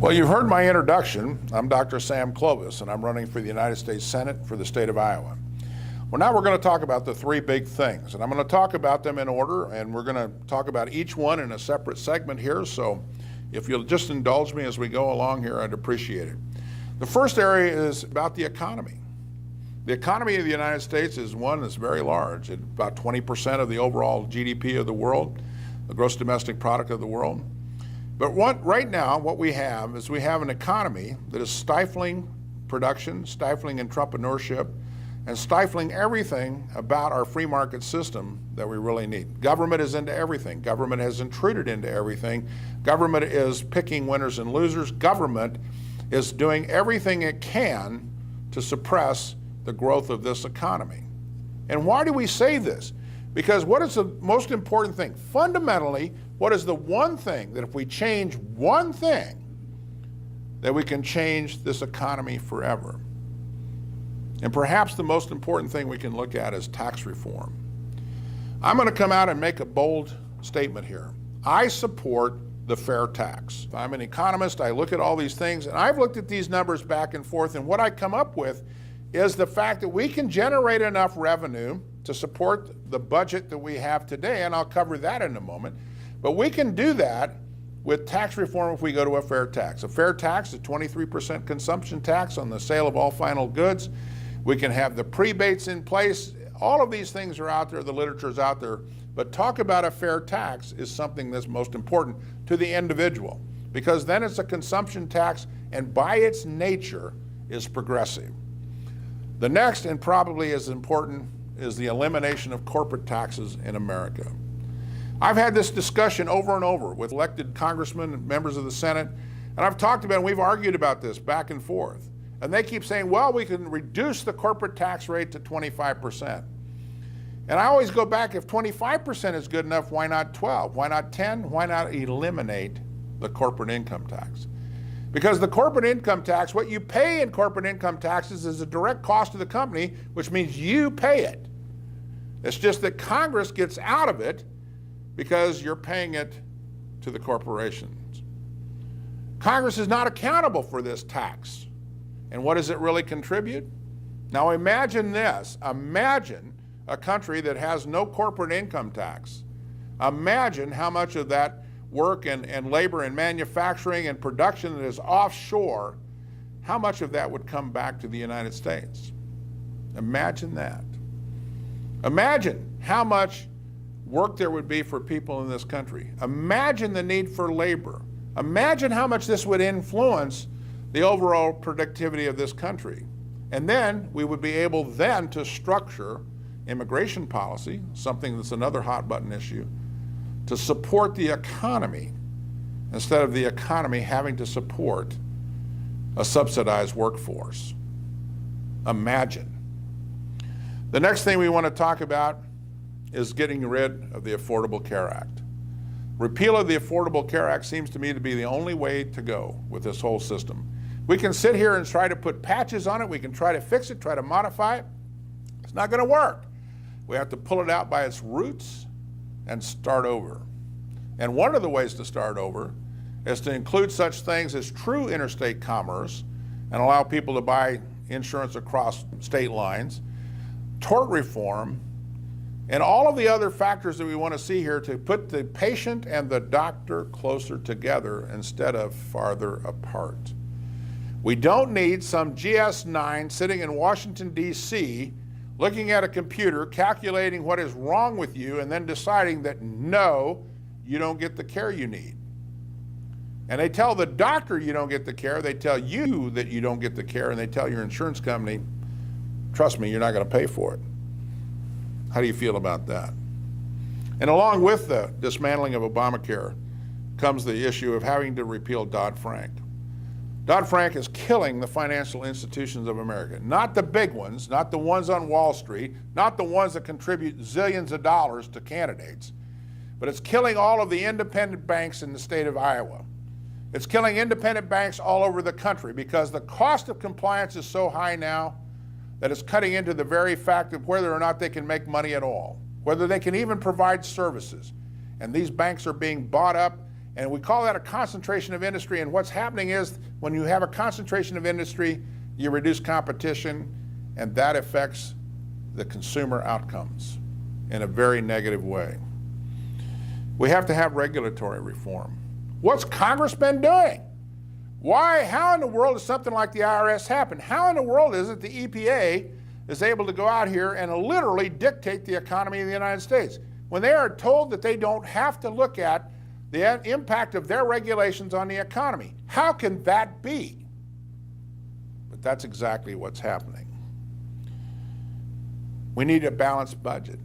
Well, you've heard my introduction. I'm Dr. Sam Clovis, and I'm running for the United States Senate for the state of Iowa. Well, now we're going to talk about the three big things, and I'm going to talk about them in order, and we're going to talk about each one in a separate segment here, so if you'll just indulge me as we go along here, I'd appreciate it. The first area is about the economy. The economy of the United States is one that's very large. It's about 20% of the overall GDP of the world, the gross domestic product of the world. But right now, what we have is we have an economy that is stifling production, stifling entrepreneurship, and stifling everything about our free market system that we really need. Government is into everything. Government has intruded into everything. Government is picking winners and losers. Government is doing everything it can to suppress the growth of this economy. And why do we say this? Because what is the most important thing? Fundamentally, what is the one thing that if we change one thing, that we can change this economy forever? And perhaps the most important thing we can look at is tax reform. I'm going to come out and make a bold statement here. I support the fair tax. I'm an economist. I look at all these things, and I've looked at these numbers back and forth, and what I come up with is the fact that we can generate enough revenue to support the budget that we have today, and I'll cover that in a moment. But we can do that with tax reform if we go to a fair tax. A fair tax, a 23% consumption tax on the sale of all final goods. We can have the prebates in place. All of these things are out there, the literature's out there. But talk about a fair tax is something that's most important to the individual, because then it's a consumption tax and by its nature is progressive. The next, and probably as important, is the elimination of corporate taxes in America. I've had this discussion over and over with elected congressmen and members of the Senate, and I've talked about, and we've argued about this back and forth. And they keep saying, well, we can reduce the corporate tax rate to 25%. And I always go back, if 25% is good enough, why not 12? Why not 10? Why not eliminate the corporate income tax? Because the corporate income tax, what you pay in corporate income taxes is a direct cost to the company, which means you pay it. It's just that Congress gets out of it because you're paying it to the corporations. Congress is not accountable for this tax. And what does it really contribute? Now imagine this. Imagine a country that has no corporate income tax. Imagine how much of that work and labor and manufacturing and production that is offshore, how much of that would come back to the United States? Imagine that. Imagine how much work there would be for people in this country. Imagine the need for labor. Imagine how much this would influence the overall productivity of this country. And then we would be able then to structure immigration policy, something that's another hot button issue, to support the economy instead of the economy having to support a subsidized workforce. Imagine. The next thing we want to talk about is getting rid of the Affordable Care Act. Repeal of the Affordable Care Act seems to me to be the only way to go with this whole system. We can sit here and try to put patches on it. We can try to fix it, try to modify it. It's not going to work. We have to pull it out by its roots and start over. And one of the ways to start over is to include such things as true interstate commerce and allow people to buy insurance across state lines, tort reform, and all of the other factors that we want to see here to put the patient and the doctor closer together instead of farther apart. We don't need some GS9 sitting in Washington, D.C., looking at a computer, calculating what is wrong with you, and then deciding that no, you don't get the care you need. And they tell the doctor you don't get the care, they tell you that you don't get the care, and they tell your insurance company, trust me, you're not going to pay for it. How do you feel about that? And along with the dismantling of Obamacare comes the issue of having to repeal Dodd-Frank. Dodd-Frank is killing the financial institutions of America. Not the big ones, not the ones on Wall Street, not the ones that contribute zillions of dollars to candidates, but it's killing all of the independent banks in the state of Iowa. It's killing independent banks all over the country because the cost of compliance is so high now that it's cutting into the very fact of whether or not they can make money at all, whether they can even provide services. And these banks are being bought up And we call that a concentration of industry. And what's happening is when you have a concentration of industry, you reduce competition, and that affects the consumer outcomes in a very negative way. We have to have regulatory reform. What's Congress been doing? Why, how in the world does something like the IRS happen? How in the world is it the EPA is able to go out here and literally dictate the economy of the United States when they are told that they don't have to look at the impact of their regulations on the economy? How can that be? But that's exactly what's happening. We need a balanced budget.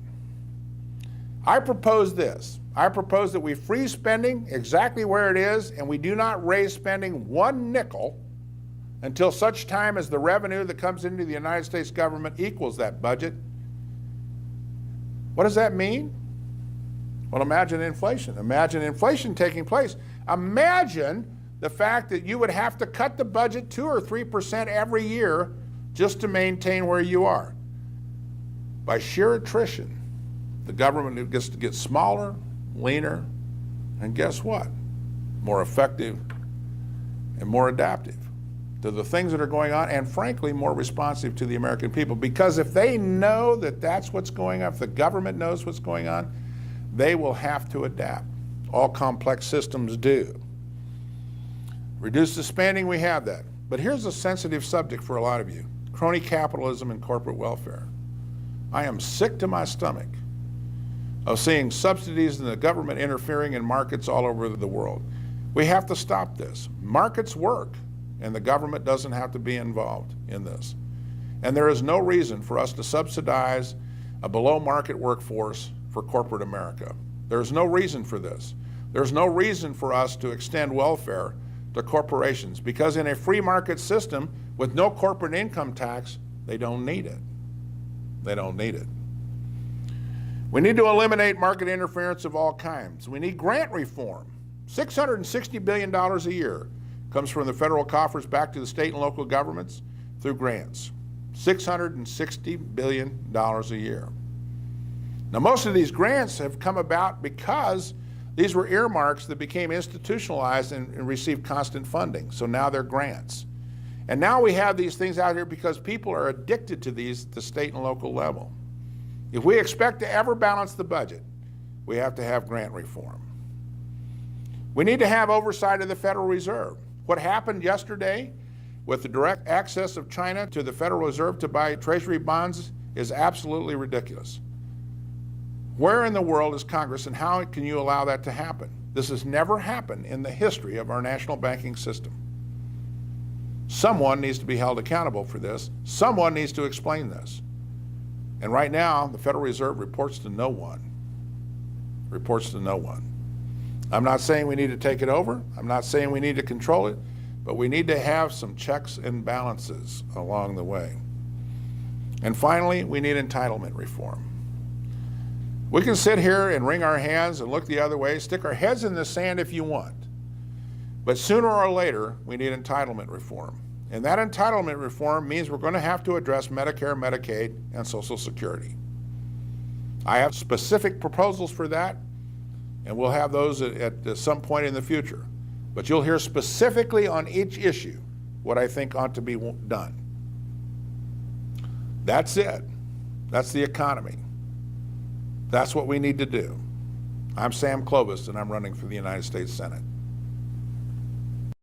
I propose this. I propose that we freeze spending exactly where it is, and we do not raise spending one nickel until such time as the revenue that comes into the United States government equals that budget. What does that mean? Well, imagine inflation. Imagine inflation taking place. Imagine the fact that you would have to cut the budget 2 or 3% every year just to maintain where you are. By sheer attrition, the government gets to get smaller, leaner, and guess what? More effective and more adaptive to the things that are going on, and frankly, more responsive to the American people. Because if they know that that's what's going on, if the government knows what's going on, they will have to adapt. All complex systems do. Reduce the spending, we have that. But here's a sensitive subject for a lot of you: crony capitalism and corporate welfare. I am sick to my stomach of seeing subsidies and the government interfering in markets all over the world. We have to stop this. Markets work, and the government doesn't have to be involved in this. And there is no reason for us to subsidize a below-market workforce for corporate America. There's no reason for this. There's no reason for us to extend welfare to corporations, because in a free market system with no corporate income tax, they don't need it. They don't need it. We need to eliminate market interference of all kinds. We need grant reform. $660 billion a year comes from the federal coffers back to the state and local governments through grants. $660 billion a year. Now, most of these grants have come about because these were earmarks that became institutionalized and received constant funding. So now they're grants. And now we have these things out here because people are addicted to these at the state and local level. If we expect to ever balance the budget, we have to have grant reform. We need to have oversight of the Federal Reserve. What happened yesterday with the direct access of China to the Federal Reserve to buy Treasury bonds is absolutely ridiculous. Where in the world is Congress, and how can you allow that to happen? This has never happened in the history of our national banking system. Someone needs to be held accountable for this. Someone needs to explain this. And right now, the Federal Reserve reports to no one. Reports to no one. I'm not saying we need to take it over. I'm not saying we need to control it, but we need to have some checks and balances along the way. And finally, we need entitlement reform. We can sit here and wring our hands and look the other way, stick our heads in the sand if you want. But sooner or later, we need entitlement reform. And that entitlement reform means we're going to have to address Medicare, Medicaid, and Social Security. I have specific proposals for that, and we'll have those at some point in the future. But you'll hear specifically on each issue what I think ought to be done. That's it. That's the economy. That's what we need to do. I'm Sam Clovis, and I'm running for the United States Senate.